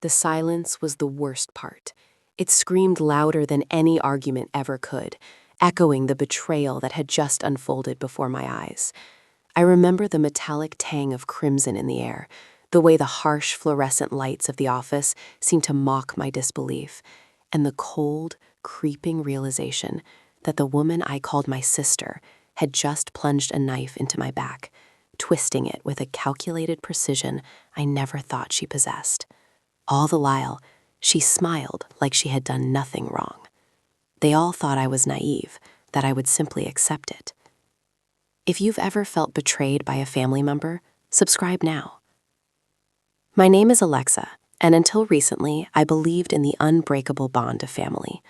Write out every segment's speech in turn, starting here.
The silence was the worst part. It screamed louder than any argument ever could, echoing the betrayal that had just unfolded before my eyes. I remember the metallic tang of crimson in the air, the way the harsh fluorescent lights of the office seemed to mock my disbelief, and the cold, creeping realization that the woman I called my sister had just plunged a knife into my back, twisting it with a calculated precision I never thought she possessed. All the while, she smiled like she had done nothing wrong. They all thought I was naive, that I would simply accept it. If you've ever felt betrayed by a family member, subscribe now. My name is Alexa, and until recently, I believed in the unbreakable bond of family.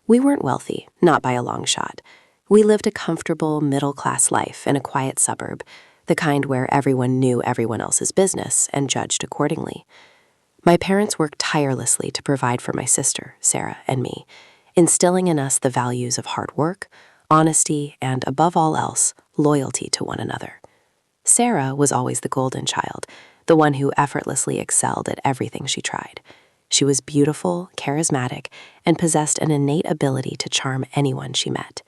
We weren't wealthy, not by a long shot. We lived a comfortable, middle-class life in a quiet suburb, the kind where everyone knew everyone else's business and judged accordingly. My parents worked tirelessly to provide for my sister, Sarah, and me, instilling in us the values of hard work, honesty, and, above all else, loyalty to one another. Sarah was always the golden child, the one who effortlessly excelled at everything she tried. She was beautiful, charismatic, and possessed an innate ability to charm anyone she met.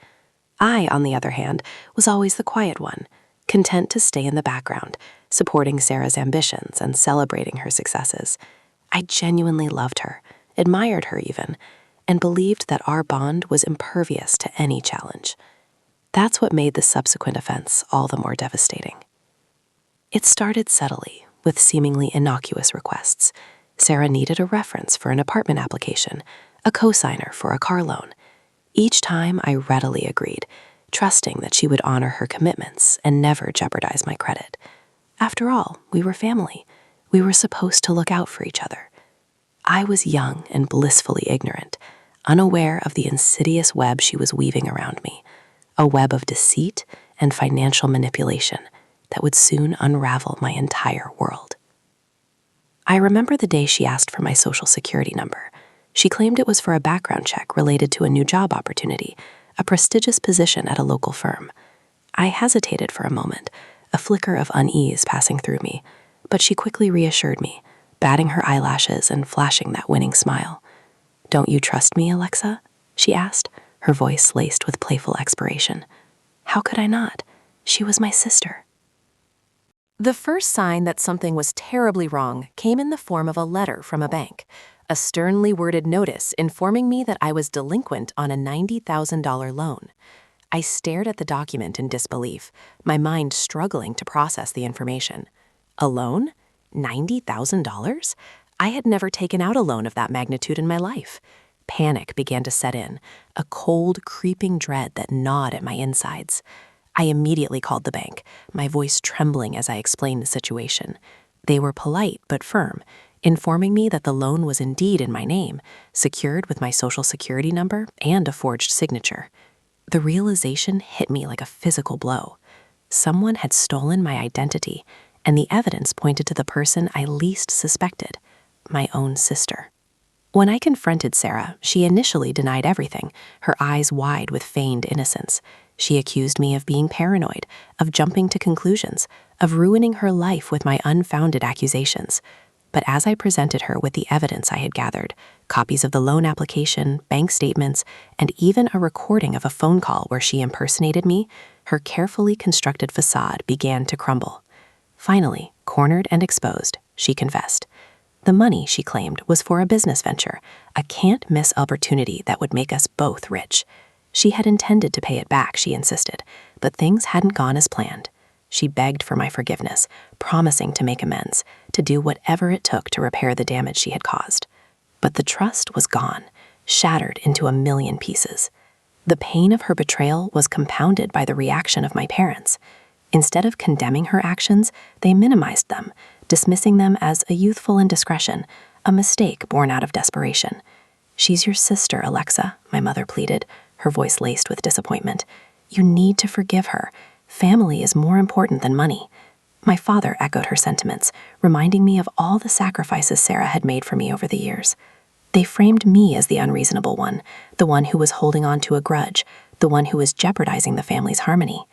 I, on the other hand, was always the quiet one, content to stay in the background, supporting Sarah's ambitions and celebrating her successes. I genuinely loved her, admired her even, and believed that our bond was impervious to any challenge. That's what made the subsequent offense all the more devastating. It started subtly, with seemingly innocuous requests. Sarah needed a reference for an apartment application, a cosigner for a car loan. Each time I readily agreed, trusting that she would honor her commitments and never jeopardize my credit. After all, we were family. We were supposed to look out for each other. I was young and blissfully ignorant, unaware of the insidious web she was weaving around me, a web of deceit and financial manipulation that would soon unravel my entire world. I remember the day she asked for my social security number. She claimed it was for a background check related to a new job opportunity, a prestigious position at a local firm. I hesitated for a moment, a flicker of unease passing through me, but she quickly reassured me, batting her eyelashes and flashing that winning smile. "Don't you trust me, Alexa?" she asked, her voice laced with playful expiration. How could I not? She was my sister. The first sign that something was terribly wrong came in the form of a letter from a bank, a sternly worded notice informing me that I was delinquent on a $90,000 loan. I stared at the document in disbelief, my mind struggling to process the information. A loan? $90,000? I had never taken out a loan of that magnitude in my life. Panic began to set in, a cold, creeping dread that gnawed at my insides. I immediately called the bank, my voice trembling as I explained the situation. They were polite but firm, informing me that the loan was indeed in my name, secured with my social security number and a forged signature. The realization hit me like a physical blow. Someone had stolen my identity, and the evidence pointed to the person I least suspected, my own sister. When I confronted Sarah, she initially denied everything, her eyes wide with feigned innocence. She accused me of being paranoid, of jumping to conclusions, of ruining her life with my unfounded accusations. But as I presented her with the evidence I had gathered, copies of the loan application, bank statements, and even a recording of a phone call where she impersonated me, her carefully constructed facade began to crumble. Finally, cornered and exposed, she confessed. The money, she claimed, was for a business venture, a can't-miss opportunity that would make us both rich. She had intended to pay it back, she insisted, but things hadn't gone as planned. She begged for my forgiveness, promising to make amends, to do whatever it took to repair the damage she had caused. But the trust was gone, shattered into a million pieces. The pain of her betrayal was compounded by the reaction of my parents. Instead of condemning her actions, they minimized them, dismissing them as a youthful indiscretion, a mistake born out of desperation. "She's your sister, Alexa," my mother pleaded, her voice laced with disappointment. "You need to forgive her. Family is more important than money." My father echoed her sentiments, reminding me of all the sacrifices Sarah had made for me over the years. They framed me as the unreasonable one, the one who was holding on to a grudge, the one who was jeopardizing the family's harmony.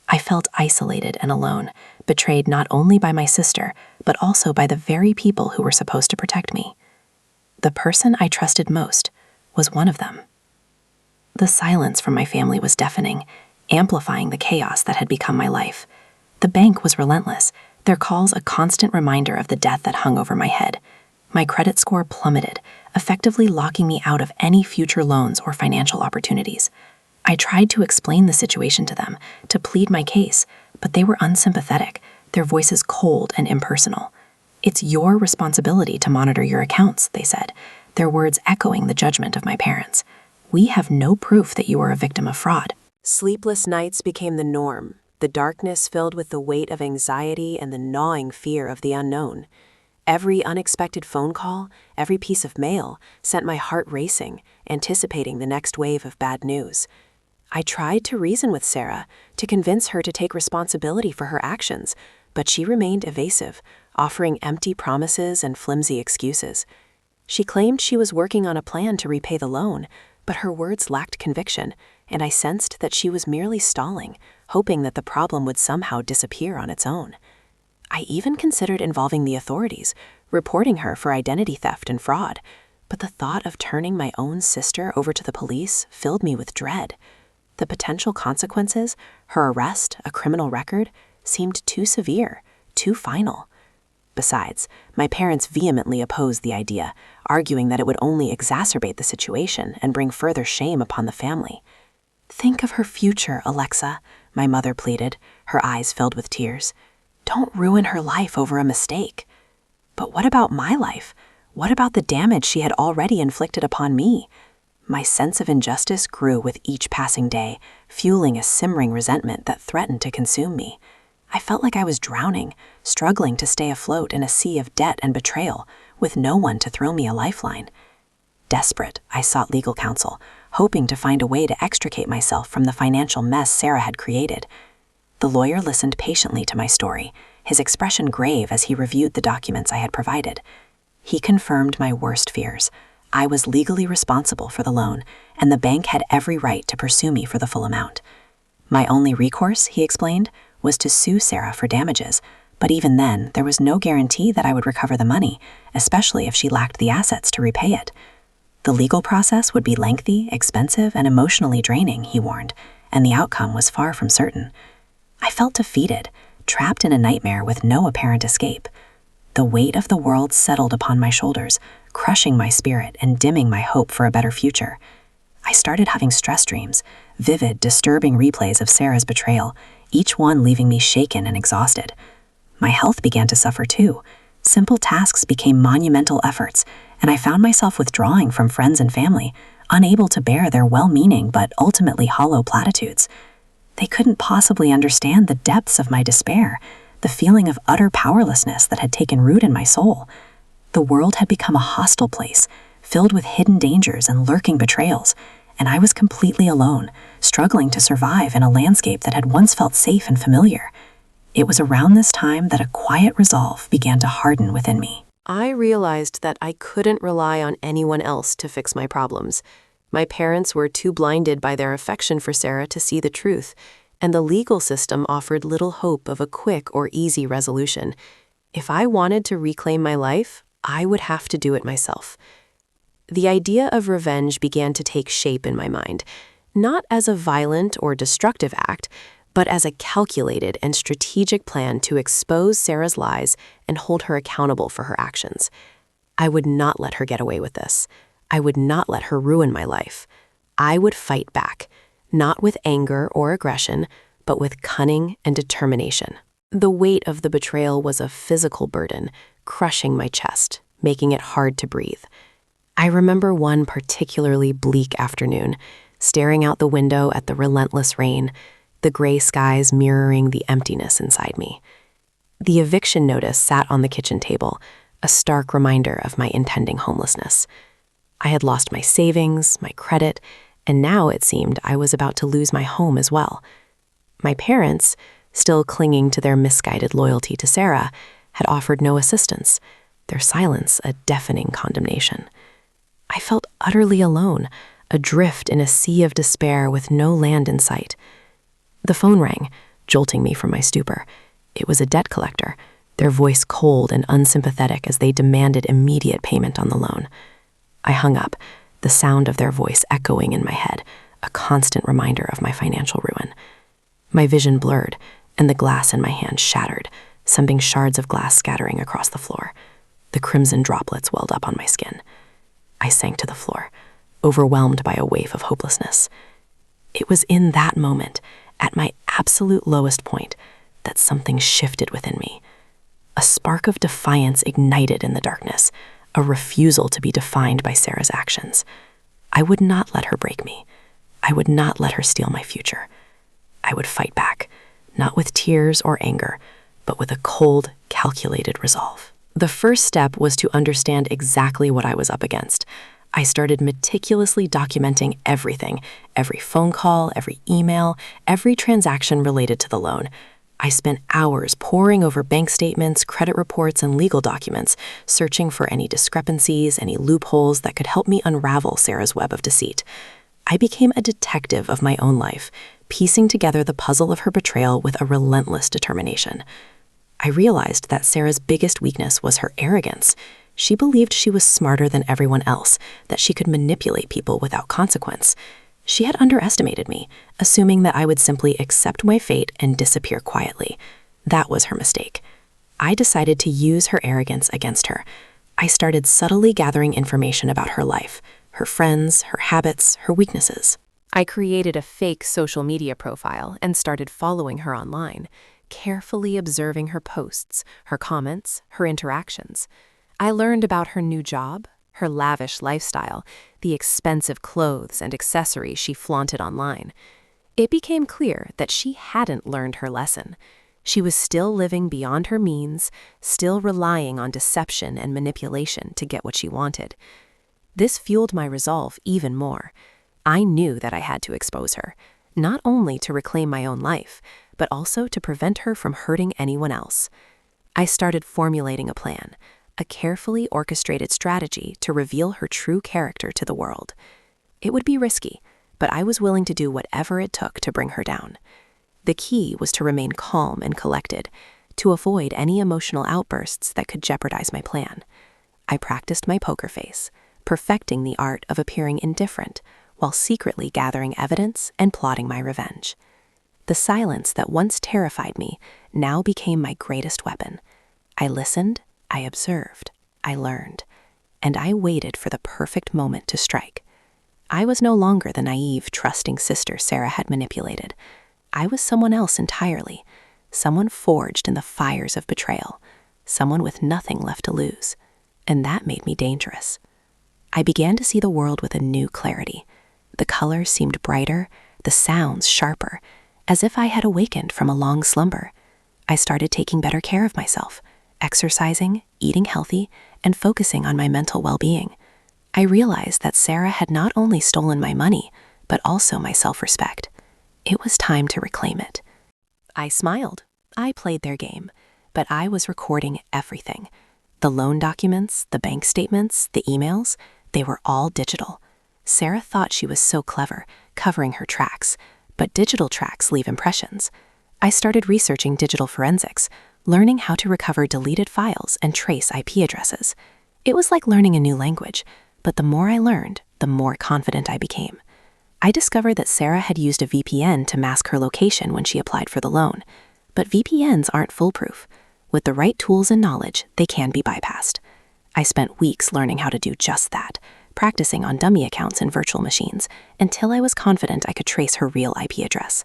I felt isolated and alone, betrayed not only by my sister, but also by the very people who were supposed to protect me. the person I trusted most was one of them. The silence from my family was deafening, amplifying the chaos that had become my life. The bank was relentless, their calls a constant reminder of the death that hung over my head. My credit score plummeted, effectively locking me out of any future loans or financial opportunities. I tried to explain the situation to them, to plead my case, but they were unsympathetic, their voices cold and impersonal. "It's your responsibility to monitor your accounts," they said, their words echoing the judgment of my parents. "We have no proof that you are a victim of fraud." Sleepless nights became the norm, the darkness filled with the weight of anxiety and the gnawing fear of the unknown. Every unexpected phone call, every piece of mail sent my heart racing, anticipating the next wave of bad news. I tried to reason with Sarah, to convince her to take responsibility for her actions, but she remained evasive, offering empty promises and flimsy excuses. She claimed she was working on a plan to repay the loan, but her words lacked conviction, and I sensed that she was merely stalling, hoping that the problem would somehow disappear on its own. I even considered involving the authorities, reporting her for identity theft and fraud, but the thought of turning my own sister over to the police filled me with dread. The potential consequences, her arrest, a criminal record, seemed too severe, too final. Besides, my parents vehemently opposed the idea, arguing that it would only exacerbate the situation and bring further shame upon the family. "Think of her future, Alexa," my mother pleaded, her eyes filled with tears. "Don't ruin her life over a mistake." But what about my life? What about the damage she had already inflicted upon me? My sense of injustice grew with each passing day, fueling a simmering resentment that threatened to consume me. I felt like I was drowning, struggling to stay afloat in a sea of debt and betrayal, with no one to throw me a lifeline. Desperate, I sought legal counsel, hoping to find a way to extricate myself from the financial mess Sarah had created. The lawyer listened patiently to my story, his expression grave as he reviewed the documents I had provided. He confirmed my worst fears. I was legally responsible for the loan, and the bank had every right to pursue me for the full amount. My only recourse, he explained, was to sue Sarah for damages, but even then, there was no guarantee that I would recover the money, especially if she lacked the assets to repay it. The legal process would be lengthy, expensive, and emotionally draining, he warned, and the outcome was far from certain. I felt defeated, trapped in a nightmare with no apparent escape. The weight of the world settled upon my shoulders, crushing my spirit and dimming my hope for a better future. I started having stress dreams, vivid, disturbing replays of Sarah's betrayal, each one leaving me shaken and exhausted. My health began to suffer too. Simple tasks became monumental efforts, and I found myself withdrawing from friends and family, unable to bear their well-meaning but ultimately hollow platitudes. They couldn't possibly understand the depths of my despair, the feeling of utter powerlessness that had taken root in my soul. The world had become a hostile place, filled with hidden dangers and lurking betrayals, and I was completely alone, struggling to survive in a landscape that had once felt safe and familiar. It was around this time that a quiet resolve began to harden within me. I realized that I couldn't rely on anyone else to fix my problems. My parents were too blinded by their affection for Sarah to see the truth, and the legal system offered little hope of a quick or easy resolution. If I wanted to reclaim my life, I would have to do it myself. The idea of revenge began to take shape in my mind, not as a violent or destructive act, but as a calculated and strategic plan to expose Sarah's lies and hold her accountable for her actions. I would not let her get away with this. I would not let her ruin my life. I would fight back, not with anger or aggression, but with cunning and determination. The weight of the betrayal was a physical burden, crushing my chest, making it hard to breathe. I remember one particularly bleak afternoon, staring out the window at the relentless rain, the gray skies mirroring the emptiness inside me. The eviction notice sat on the kitchen table, a stark reminder of my impending homelessness. I had lost my savings, my credit, and now it seemed I was about to lose my home as well. My parents, still clinging to their misguided loyalty to Sarah, had offered no assistance, their silence a deafening condemnation. I felt utterly alone, adrift in a sea of despair with no land in sight. The phone rang, jolting me from my stupor. It was a debt collector, their voice cold and unsympathetic as they demanded immediate payment on the loan. I hung up, the sound of their voice echoing in my head, a constant reminder of my financial ruin. My vision blurred, and the glass in my hand shattered, sending shards of glass scattering across the floor. The crimson droplets welled up on my skin. I sank to the floor, overwhelmed by a wave of hopelessness. It was in that moment, at my absolute lowest point, that something shifted within me. A spark of defiance ignited in the darkness, a refusal to be defined by Sarah's actions. I would not let her break me. I would not let her steal my future. I would fight back, not with tears or anger, but with a cold, calculated resolve. The first step was to understand exactly what I was up against. I started meticulously documenting everything, every phone call, every email, every transaction related to the loan. I spent hours poring over bank statements, credit reports, and legal documents, searching for any discrepancies, any loopholes that could help me unravel Sarah's web of deceit. I became a detective of my own life, piecing together the puzzle of her betrayal with a relentless determination. I realized that Sarah's biggest weakness was her arrogance. She believed she was smarter than everyone else, that she could manipulate people without consequence. She had underestimated me, assuming that I would simply accept my fate and disappear quietly. That was her mistake. I decided to use her arrogance against her. I started subtly gathering information about her life, her friends, her habits, her weaknesses. I created a fake social media profile and started following her online, carefully observing her posts, her comments, her interactions. I learned about her new job, her lavish lifestyle, the expensive clothes and accessories she flaunted online. It became clear that she hadn't learned her lesson. She was still living beyond her means, still relying on deception and manipulation to get what she wanted. This fueled my resolve even more. I knew that I had to expose her, not only to reclaim my own life, but also to prevent her from hurting anyone else. I started formulating a plan, a carefully orchestrated strategy to reveal her true character to the world. It would be risky, but I was willing to do whatever it took to bring her down. The key was to remain calm and collected, to avoid any emotional outbursts that could jeopardize my plan. I practiced my poker face, perfecting the art of appearing indifferent while secretly gathering evidence and plotting my revenge. The silence that once terrified me now became my greatest weapon. I listened, I observed, I learned, and I waited for the perfect moment to strike. I was no longer the naive, trusting sister Sarah had manipulated. I was someone else entirely, someone forged in the fires of betrayal, someone with nothing left to lose, and that made me dangerous. I began to see the world with a new clarity. The colors seemed brighter, the sounds sharper, as if I had awakened from a long slumber. I started taking better care of myself, exercising, eating healthy, and focusing on my mental well-being. I realized that Sarah had not only stolen my money, but also my self-respect. It was time to reclaim it. I smiled. I played their game, but I was recording everything. The loan documents, the bank statements, the emails, they were all digital. Sarah thought she was so clever, covering her tracks, but digital tracks leave impressions. I started researching digital forensics, learning how to recover deleted files and trace IP addresses. It was like learning a new language, but the more I learned, the more confident I became. I discovered that Sarah had used a VPN to mask her location when she applied for the loan. But VPNs aren't foolproof. With the right tools and knowledge, they can be bypassed. I spent weeks learning how to do just that, practicing on dummy accounts and virtual machines, until I was confident I could trace her real IP address.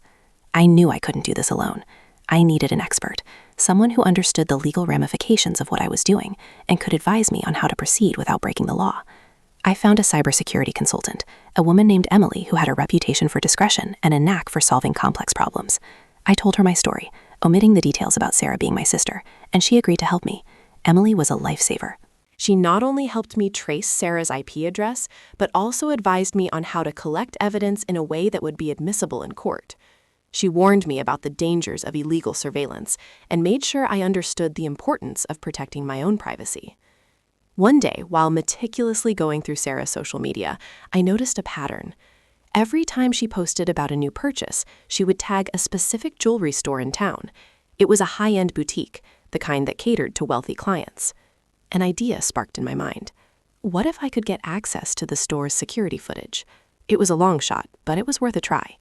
I knew I couldn't do this alone. I needed an expert, someone who understood the legal ramifications of what I was doing and could advise me on how to proceed without breaking the law. I found a cybersecurity consultant, a woman named Emily who had a reputation for discretion and a knack for solving complex problems. I told her my story, omitting the details about Sarah being my sister, and she agreed to help me. Emily was a lifesaver. She not only helped me trace Sarah's IP address, but also advised me on how to collect evidence in a way that would be admissible in court. She warned me about the dangers of illegal surveillance and made sure I understood the importance of protecting my own privacy. One day, while meticulously going through Sarah's social media, I noticed a pattern. Every time she posted about a new purchase, she would tag a specific jewelry store in town. It was a high-end boutique, the kind that catered to wealthy clients. An idea sparked in my mind. What if I could get access to the store's security footage? It was a long shot, but it was worth a try.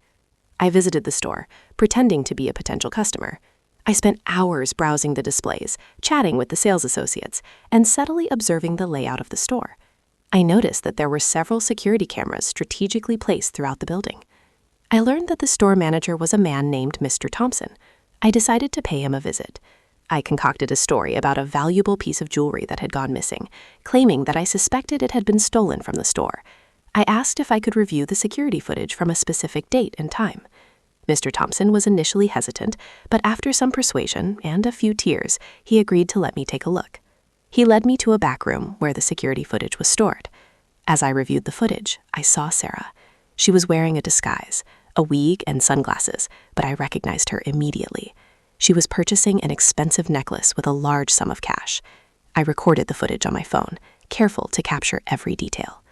I visited the store, pretending to be a potential customer. I spent hours browsing the displays, chatting with the sales associates, and subtly observing the layout of the store. I noticed that there were several security cameras strategically placed throughout the building. I learned that the store manager was a man named Mr. Thompson. I decided to pay him a visit. I concocted a story about a valuable piece of jewelry that had gone missing, claiming that I suspected it had been stolen from the store. I asked if I could review the security footage from a specific date and time. Mr. Thompson was initially hesitant, but after some persuasion and a few tears, he agreed to let me take a look. He led me to a back room where the security footage was stored. As I reviewed the footage, I saw Sarah. She was wearing a disguise, a wig and sunglasses, but I recognized her immediately. She was purchasing an expensive necklace with a large sum of cash. I recorded the footage on my phone, careful to capture every detail.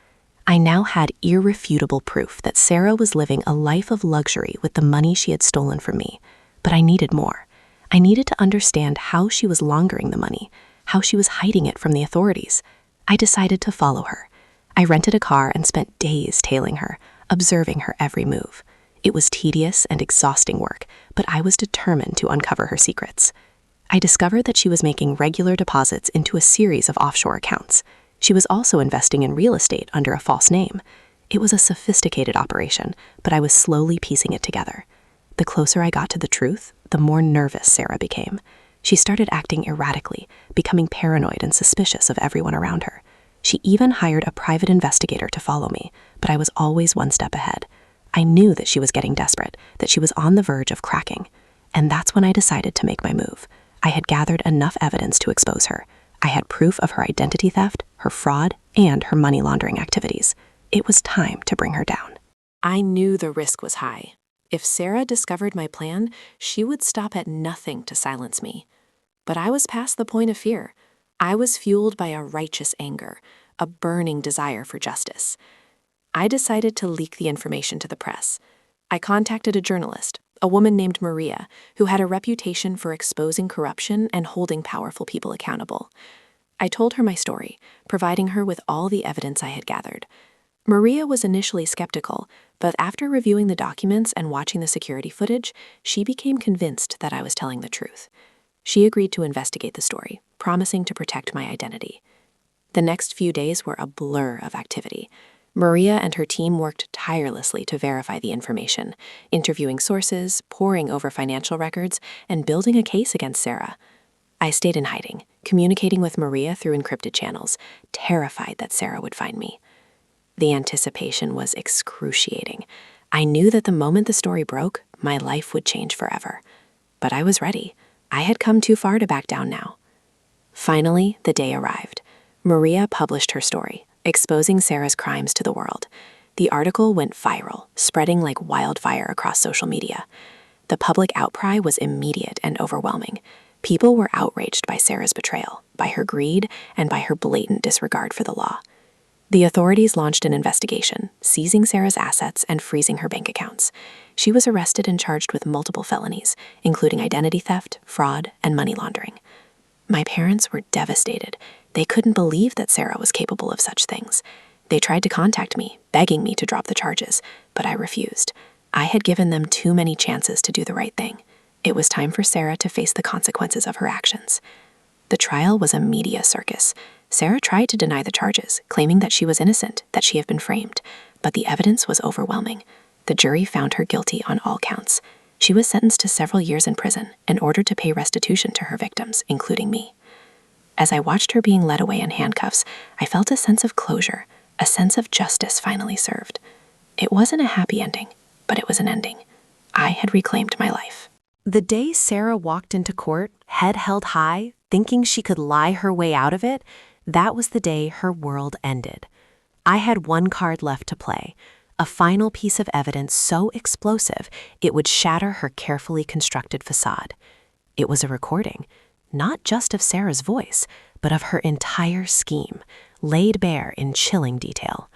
I now had irrefutable proof that Sarah was living a life of luxury with the money she had stolen from me. But I needed more. I needed to understand how she was laundering the money, how she was hiding it from the authorities. I decided to follow her. I rented a car and spent days tailing her, observing her every move. It was tedious and exhausting work, but I was determined to uncover her secrets. I discovered that she was making regular deposits into a series of offshore accounts. She was also investing in real estate under a false name. It was a sophisticated operation, but I was slowly piecing it together. The closer I got to the truth, the more nervous Sarah became. She started acting erratically, becoming paranoid and suspicious of everyone around her. She even hired a private investigator to follow me, but I was always one step ahead. I knew that she was getting desperate, that she was on the verge of cracking. And that's when I decided to make my move. I had gathered enough evidence to expose her. I had proof of her identity theft, her fraud, and her money laundering activities. It was time to bring her down. I knew the risk was high. If Sarah discovered my plan, she would stop at nothing to silence me. But I was past the point of fear. I was fueled by a righteous anger, a burning desire for justice. I decided to leak the information to the press. I contacted a journalist, a woman named Maria, who had a reputation for exposing corruption and holding powerful people accountable. I told her my story, providing her with all the evidence I had gathered. Maria was initially skeptical, but after reviewing the documents and watching the security footage, she became convinced that I was telling the truth. She agreed to investigate the story, promising to protect my identity. The next few days were a blur of activity. Maria and her team worked tirelessly to verify the information, interviewing sources, poring over financial records, and building a case against Sarah. I stayed in hiding, communicating with Maria through encrypted channels, terrified that Sarah would find me. The anticipation was excruciating. I knew that the moment the story broke, my life would change forever. But I was ready. I had come too far to back down now. Finally, the day arrived. Maria published her story, exposing Sarah's crimes to the world. The article went viral, spreading like wildfire across social media. The public outcry was immediate and overwhelming. People were outraged by Sarah's betrayal, by her greed, and by her blatant disregard for the law. The authorities launched an investigation, seizing Sarah's assets and freezing her bank accounts. She was arrested and charged with multiple felonies, including identity theft, fraud, and money laundering. My parents were devastated. They couldn't believe that Sarah was capable of such things. They tried to contact me, begging me to drop the charges, but I refused. I had given them too many chances to do the right thing. It was time for Sarah to face the consequences of her actions. The trial was a media circus. Sarah tried to deny the charges, claiming that she was innocent, that she had been framed, but the evidence was overwhelming. The jury found her guilty on all counts. She was sentenced to several years in prison and ordered to pay restitution to her victims, including me. As I watched her being led away in handcuffs, I felt a sense of closure, a sense of justice finally served. It wasn't a happy ending, but it was an ending. I had reclaimed my life. The day Sarah walked into court, head held high, thinking she could lie her way out of it, that was the day her world ended. I had one card left to play, a final piece of evidence so explosive it would shatter her carefully constructed facade. It was a recording, not just of Sarah's voice, but of her entire scheme, laid bare in chilling detail.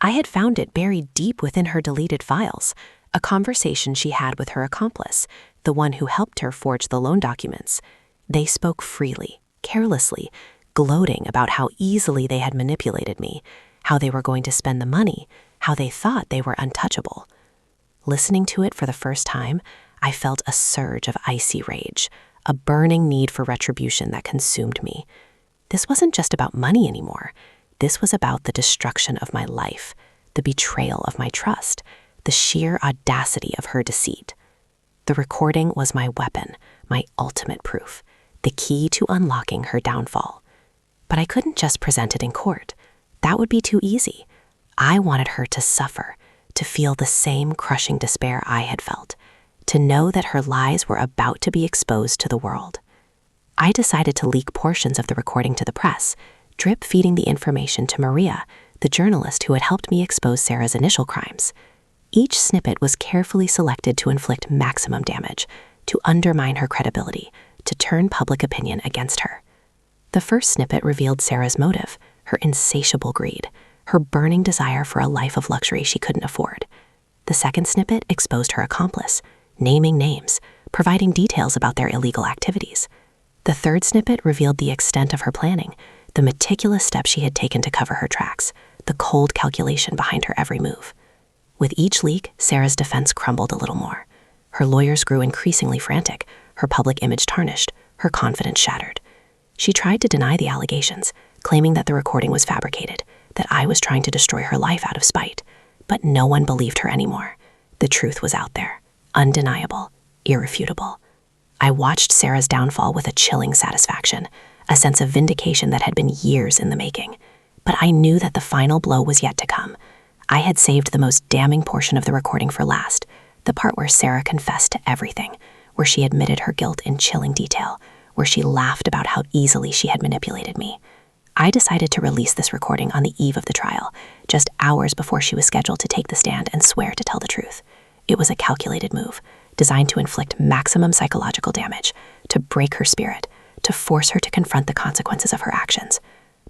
I had found it buried deep within her deleted files, a conversation she had with her accomplice, the one who helped her forge the loan documents. They spoke freely, carelessly, gloating about how easily they had manipulated me, how they were going to spend the money, how they thought they were untouchable. Listening to it for the first time, I felt a surge of icy rage, a burning need for retribution that consumed me. This wasn't just about money anymore. This was about the destruction of my life, the betrayal of my trust, the sheer audacity of her deceit. The recording was my weapon, my ultimate proof, the key to unlocking her downfall. But I couldn't just present it in court. That would be too easy. I wanted her to suffer, to feel the same crushing despair I had felt, to know that her lies were about to be exposed to the world. I decided to leak portions of the recording to the press, drip-feeding the information to Maria, the journalist who had helped me expose Sarah's initial crimes. Each snippet was carefully selected to inflict maximum damage, to undermine her credibility, to turn public opinion against her. The first snippet revealed Sarah's motive, her insatiable greed, her burning desire for a life of luxury she couldn't afford. The second snippet exposed her accomplice, naming names, providing details about their illegal activities. The third snippet revealed the extent of her planning, the meticulous steps she had taken to cover her tracks, the cold calculation behind her every move. With each leak, Sarah's defense crumbled a little more. Her lawyers grew increasingly frantic, her public image tarnished, her confidence shattered. She tried to deny the allegations, claiming that the recording was fabricated, that I was trying to destroy her life out of spite. But no one believed her anymore. The truth was out there, undeniable, irrefutable. I watched Sarah's downfall with a chilling satisfaction, a sense of vindication that had been years in the making. But I knew that the final blow was yet to come. I had saved the most damning portion of the recording for last, the part where Sarah confessed to everything, where she admitted her guilt in chilling detail, where she laughed about how easily she had manipulated me. I decided to release this recording on the eve of the trial, just hours before she was scheduled to take the stand and swear to tell the truth. It was a calculated move, designed to inflict maximum psychological damage, to break her spirit, to force her to confront the consequences of her actions.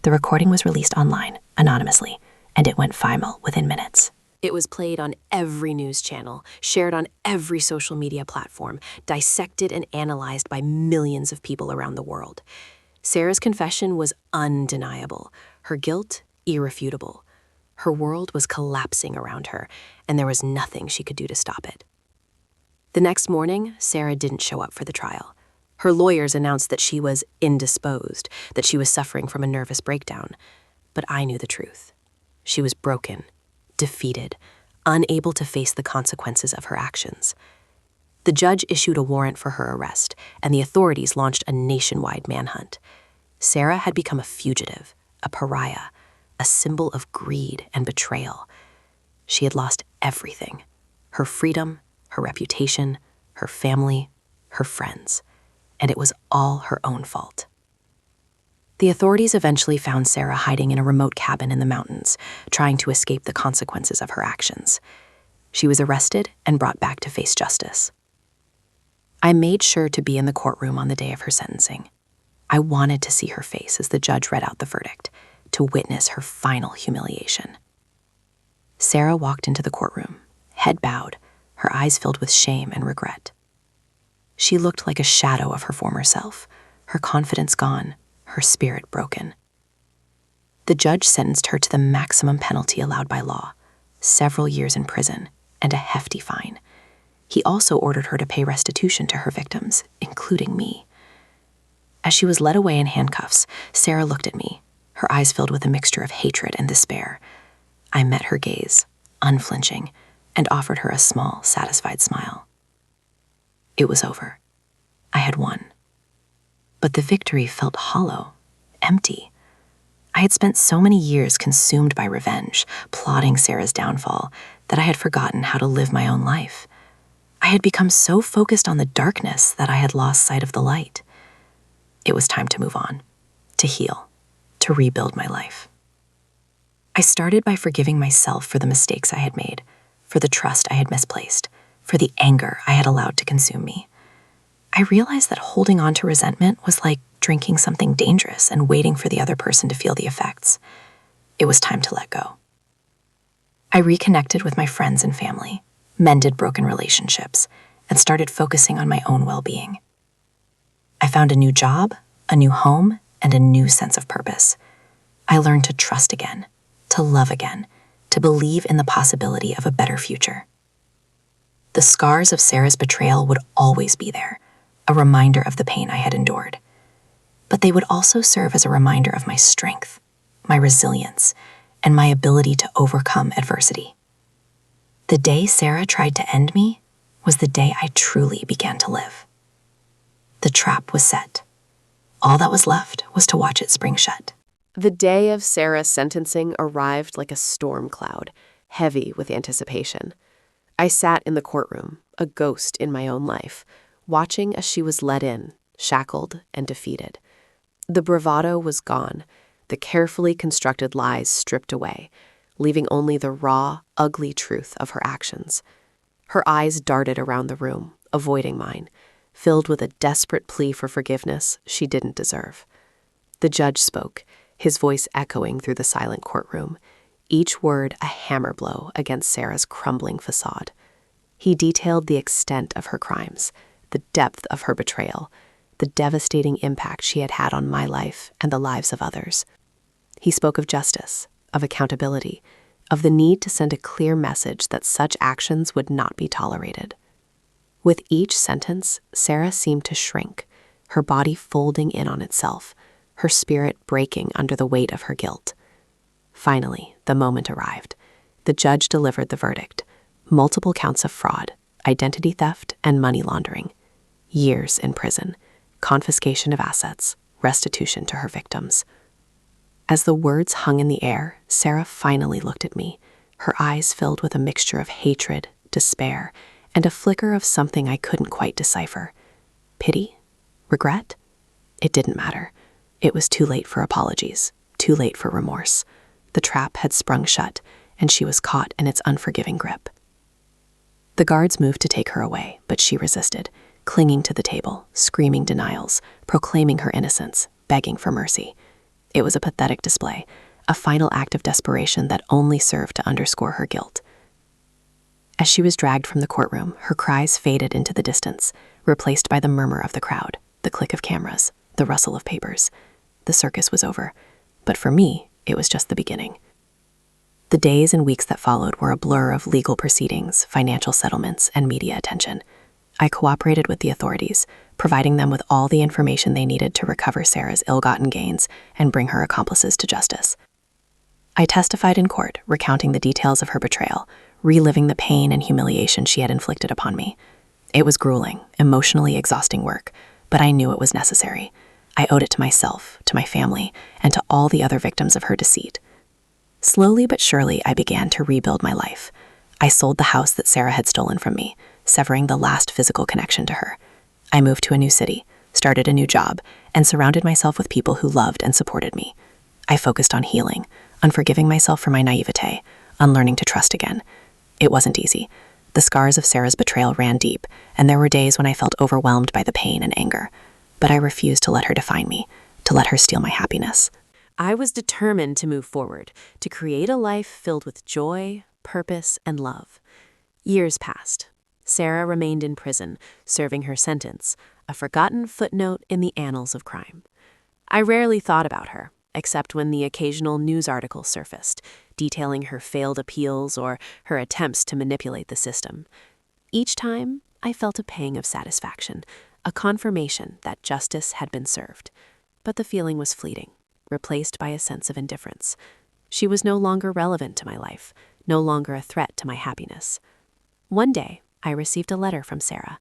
The recording was released online, anonymously, and it went viral within minutes. It was played on every news channel, shared on every social media platform, dissected and analyzed by millions of people around the world. Sarah's confession was undeniable, her guilt irrefutable. Her world was collapsing around her, and there was nothing she could do to stop it. The next morning, Sarah didn't show up for the trial. Her lawyers announced that she was indisposed, that she was suffering from a nervous breakdown. But I knew the truth. She was broken, defeated, unable to face the consequences of her actions. The judge issued a warrant for her arrest, and the authorities launched a nationwide manhunt. Sarah had become a fugitive, a pariah, a symbol of greed and betrayal. She had lost everything: her freedom, her reputation, her family, her friends, and it was all her own fault. The authorities eventually found Sarah hiding in a remote cabin in the mountains, trying to escape the consequences of her actions. She was arrested and brought back to face justice. I made sure to be in the courtroom on the day of her sentencing. I wanted to see her face as the judge read out the verdict, to witness her final humiliation. Sarah walked into the courtroom, head bowed, her eyes filled with shame and regret. She looked like a shadow of her former self, her confidence gone, her spirit broken. The judge sentenced her to the maximum penalty allowed by law, several years in prison and a hefty fine. He also ordered her to pay restitution to her victims, including me. As she was led away in handcuffs, Sarah looked at me, her eyes filled with a mixture of hatred and despair. I met her gaze, unflinching, and offered her a small, satisfied smile. It was over. I had won. But the victory felt hollow, empty. I had spent so many years consumed by revenge, plotting Sarah's downfall, that I had forgotten how to live my own life. I had become so focused on the darkness that I had lost sight of the light. It was time to move on, to heal, to rebuild my life. I started by forgiving myself for the mistakes I had made, for the trust I had misplaced, for the anger I had allowed to consume me. I realized that holding on to resentment was like drinking something dangerous and waiting for the other person to feel the effects. It was time to let go. I reconnected with my friends and family, mended broken relationships, and started focusing on my own well-being. I found a new job, a new home, and a new sense of purpose. I learned to trust again, to love again, to believe in the possibility of a better future. The scars of Sarah's betrayal would always be there, a reminder of the pain I had endured. But they would also serve as a reminder of my strength, my resilience, and my ability to overcome adversity. The day Sarah tried to end me was the day I truly began to live. The trap was set. All that was left was to watch it spring shut. The day of Sarah's sentencing arrived like a storm cloud, heavy with anticipation. I sat in the courtroom, a ghost in my own life, watching as she was led in, shackled and defeated. The bravado was gone, the carefully constructed lies stripped away, leaving only the raw, ugly truth of her actions. Her eyes darted around the room, avoiding mine, filled with a desperate plea for forgiveness she didn't deserve. The judge spoke, his voice echoing through the silent courtroom, each word a hammer blow against Sarah's crumbling facade. He detailed the extent of her crimes, the depth of her betrayal, the devastating impact she had had on my life and the lives of others. He spoke of justice, of accountability, of the need to send a clear message that such actions would not be tolerated. With each sentence, Sarah seemed to shrink, her body folding in on itself, her spirit breaking under the weight of her guilt. Finally, the moment arrived. The judge delivered the verdict: multiple counts of fraud, identity theft, and money laundering. Years in prison, confiscation of assets, restitution to her victims. As the words hung in the air, Sarah finally looked at me, her eyes filled with a mixture of hatred, despair, and a flicker of something I couldn't quite decipher. Pity? Regret? It didn't matter. It was too late for apologies, too late for remorse. The trap had sprung shut, and she was caught in its unforgiving grip. The guards moved to take her away, but she resisted, clinging to the table, screaming denials, proclaiming her innocence, begging for mercy. It was a pathetic display, a final act of desperation that only served to underscore her guilt. As she was dragged from the courtroom, her cries faded into the distance, replaced by the murmur of the crowd, the click of cameras, the rustle of papers. The circus was over, but for me, it was just the beginning. The days and weeks that followed were a blur of legal proceedings, financial settlements, and media attention. I cooperated with the authorities, providing them with all the information they needed to recover Sarah's ill-gotten gains and bring her accomplices to justice. I testified in court, recounting the details of her betrayal, reliving the pain and humiliation she had inflicted upon me. It was grueling, emotionally exhausting work, but I knew it was necessary. I owed it to myself, to my family, and to all the other victims of her deceit. Slowly but surely, I began to rebuild my life. I sold the house that Sarah had stolen from me, severing the last physical connection to her. I moved to a new city, started a new job, and surrounded myself with people who loved and supported me. I focused on healing, on forgiving myself for my naivete, on learning to trust again. It wasn't easy. The scars of Sarah's betrayal ran deep, and there were days when I felt overwhelmed by the pain and anger. But I refused to let her define me, to let her steal my happiness. I was determined to move forward, to create a life filled with joy, purpose, and love. Years passed. Sarah remained in prison, serving her sentence, a forgotten footnote in the annals of crime. I rarely thought about her, except when the occasional news article surfaced, detailing her failed appeals or her attempts to manipulate the system. Each time, I felt a pang of satisfaction, a confirmation that justice had been served. But the feeling was fleeting, replaced by a sense of indifference. She was no longer relevant to my life, no longer a threat to my happiness. One day, I received a letter from Sarah.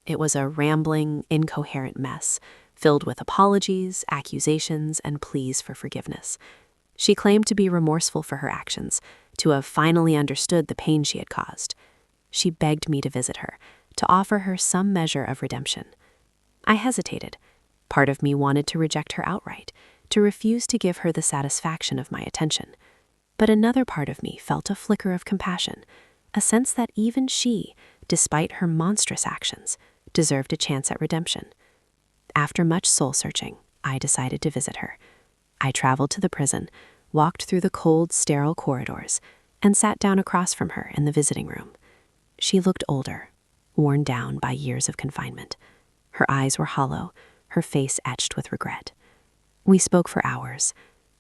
It was a rambling, incoherent mess, filled with apologies, accusations, and pleas for forgiveness. She claimed to be remorseful for her actions, to have finally understood the pain she had caused. She begged me to visit her, to offer her some measure of redemption. I hesitated. Part of me wanted to reject her outright, to refuse to give her the satisfaction of my attention. But another part of me felt a flicker of compassion, a sense that even she, despite her monstrous actions, deserved a chance at redemption. After much soul-searching, I decided to visit her. I traveled to the prison, walked through the cold, sterile corridors, and sat down across from her in the visiting room. She looked older, worn down by years of confinement. Her eyes were hollow, her face etched with regret. We spoke for hours.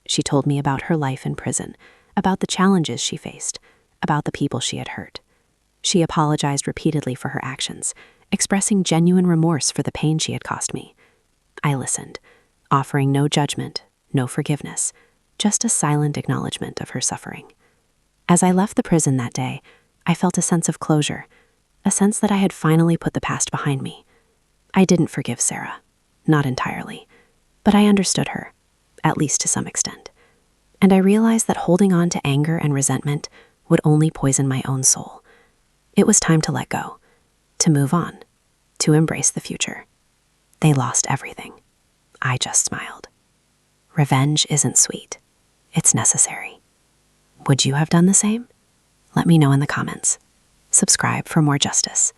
She told me about her life in prison, about the challenges she faced, about the people she had hurt. She apologized repeatedly for her actions, expressing genuine remorse for the pain she had caused me. I listened, offering no judgment, no forgiveness, just a silent acknowledgement of her suffering. As I left the prison that day, I felt a sense of closure, a sense that I had finally put the past behind me. I didn't forgive Sarah, not entirely, but I understood her, at least to some extent. And I realized that holding on to anger and resentment would only poison my own soul. It was time to let go, to move on, to embrace the future. They lost everything. I just smiled. Revenge isn't sweet. It's necessary. Would you have done the same? Let me know in the comments. Subscribe for more justice.